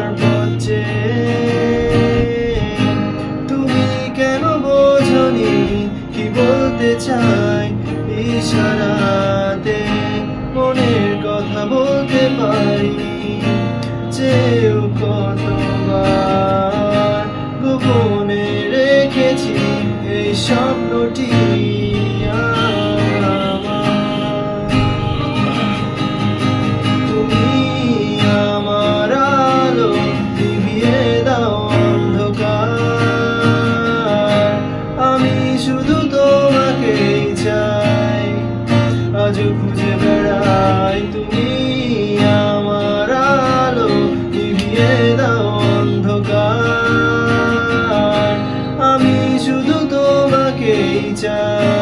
আমার পথ তুমি কেন বোঝনি কি বলতে চাই ইশারাতে মনের কথা বলতে পারি চেয়েও কতবার গোপনে রেখেছি এই স্বপ্নটি তুমি আমার আলো নিভিয়ে দাও অন্ধকার আমি শুধু তোমাকেই চাই আজও খুঁজে বেড়াই তুমি আমার আলো নিভিয়ে দাও অন্ধকার আমি শুধু তোমাকেই চাই।